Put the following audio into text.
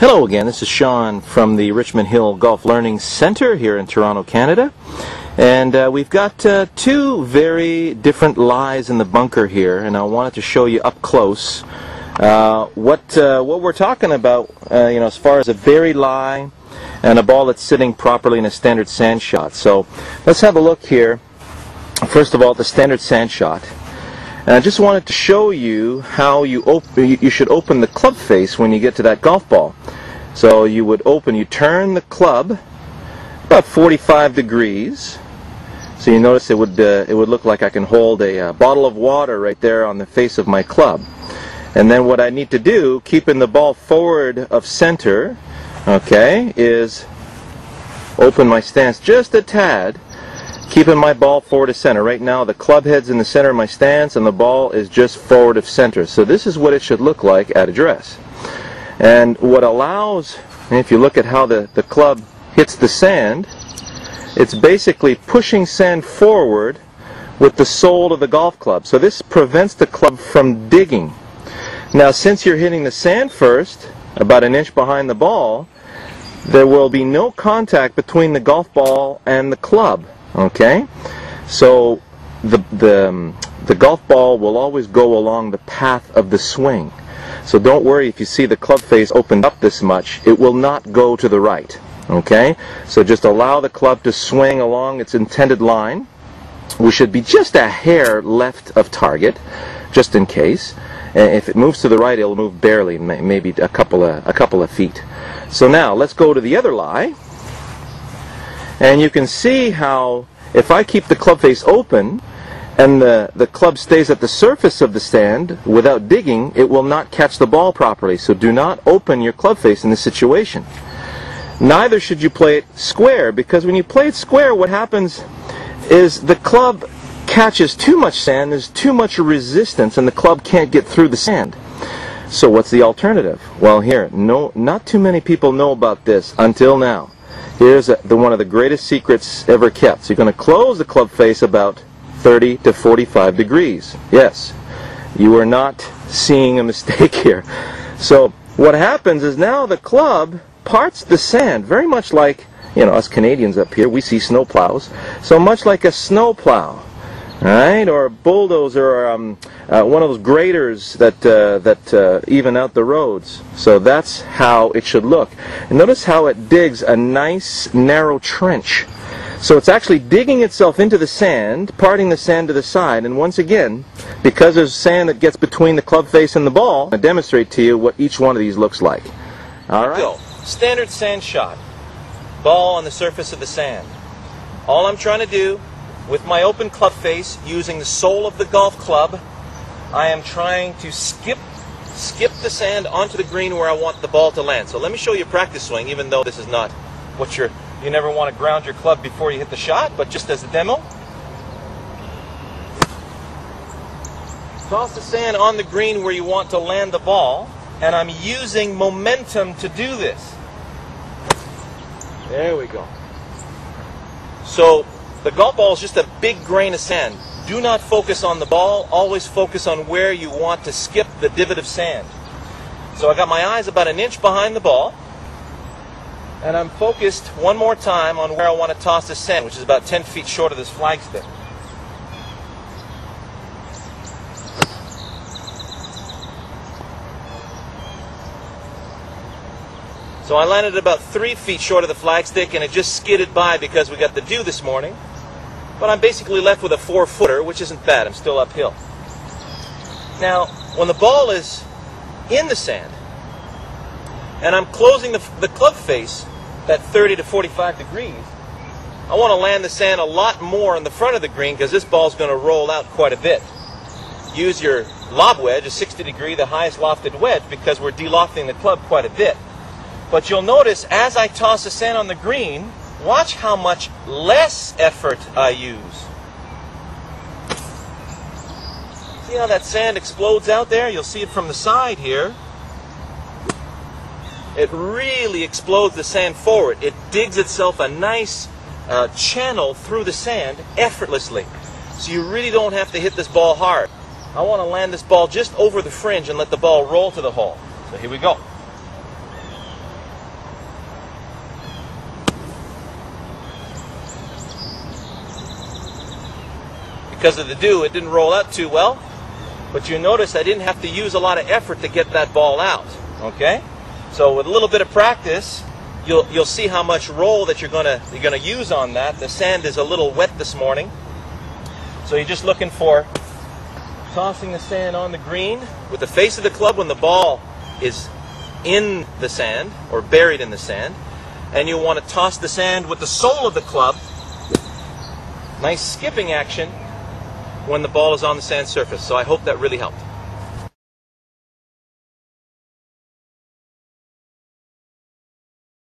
Hello again, this is Shawn from the Richmond Hill Golf Learning Center here in Toronto, Canada. And we've got two very different lies in the bunker here, and I wanted to show you up close what we're talking about, as far as a buried lie and a ball that's sitting properly in a standard sand shot. So let's have a look here, first of all, at the standard sand shot. And I just wanted to show you how you should open the club face when you get to that golf ball. So you turn the club about 45 degrees. So you notice it would look like I can hold a bottle of water right there on the face of my club. And then what I need to do, keeping the ball forward of center, okay, is open my stance just a tad, keeping my ball forward of center. Right now the club head's in the center of my stance and the ball is just forward of center. So this is what it should look like at address. And what allows, if you look at how the club hits the sand, it's basically pushing sand forward with the sole of the golf club. So this prevents the club from digging. Now since you're hitting the sand first, about an inch behind the ball, there will be no contact between the golf ball and the club. Okay, so the golf ball will always go along the path of the swing. So don't worry if you see the club face opened up this much, it will not go to the right. Okay, so just allow the club to swing along its intended line. We should be just a hair left of target, just in case. And if it moves to the right, it'll move barely, maybe a couple of feet. So now let's go to the other lie. And you can see how if I keep the club face open and the club stays at the surface of the sand without digging, it will not catch the ball properly. So do not open your club face in this situation. Neither should you play it square, because when you play it square, what happens is the club catches too much sand, there's too much resistance, and the club can't get through the sand. So what's the alternative? Well, here, not too many people know about this until now. Here's one of the greatest secrets ever kept. So you're going to close the club face about 30 to 45 degrees. Yes, you are not seeing a mistake here. So what happens is now the club parts the sand, very much like, us Canadians up here, we see snow plows. So much like a snow plow, right? Or a bulldozer, or one of those graders that even out the roads. So that's how it should look. And notice how it digs a nice narrow trench. So it's actually digging itself into the sand, parting the sand to the side. And once again, because there's sand that gets between the club face and the ball, I'll demonstrate to you what each one of these looks like. All right. So, standard sand shot. Ball on the surface of the sand. All I'm trying to do with my open club face, using the sole of the golf club, I am trying to skip the sand onto the green where I want the ball to land. So let me show you a practice swing, even though this is not what you never want to ground your club before you hit the shot, but just as a demo. Toss the sand on the green where you want to land the ball, and I'm using momentum to do this. There we go. So the golf ball is just a big grain of sand. Do not focus on the ball, always focus on where you want to skip the divot of sand. So I got my eyes about an inch behind the ball, and I'm focused one more time on where I want to toss the sand, which is about 10 feet short of this flagstick. So I landed about 3 feet short of the flagstick, and it just skidded by because we got the dew this morning. But I'm basically left with a 4-footer, which isn't bad. I'm still uphill. Now, when the ball is in the sand, and I'm closing the club face at 30 to 45 degrees, I want to land the sand a lot more in the front of the green, because this ball's going to roll out quite a bit. Use your lob wedge, a 60 degree, the highest lofted wedge, because we're delofting the club quite a bit. But you'll notice as I toss the sand on the green, watch how much less effort I use. See how that sand explodes out there? You'll see it from the side here. It really explodes the sand forward. It digs itself a nice channel through the sand effortlessly. So you really don't have to hit this ball hard. I want to land this ball just over the fringe and let the ball roll to the hole. So here we go. because of the dew, it didn't roll out too well. But you notice I didn't have to use a lot of effort to get that ball out. Okay? So with a little bit of practice, you'll see how much roll that you're gonna use on that. The sand is a little wet this morning, so you're just looking for tossing the sand on the green with the face of the club when the ball is in the sand or buried in the sand, and you want to toss the sand with the sole of the club. Nice skipping action when the ball is on the sand surface. So I hope that really helped.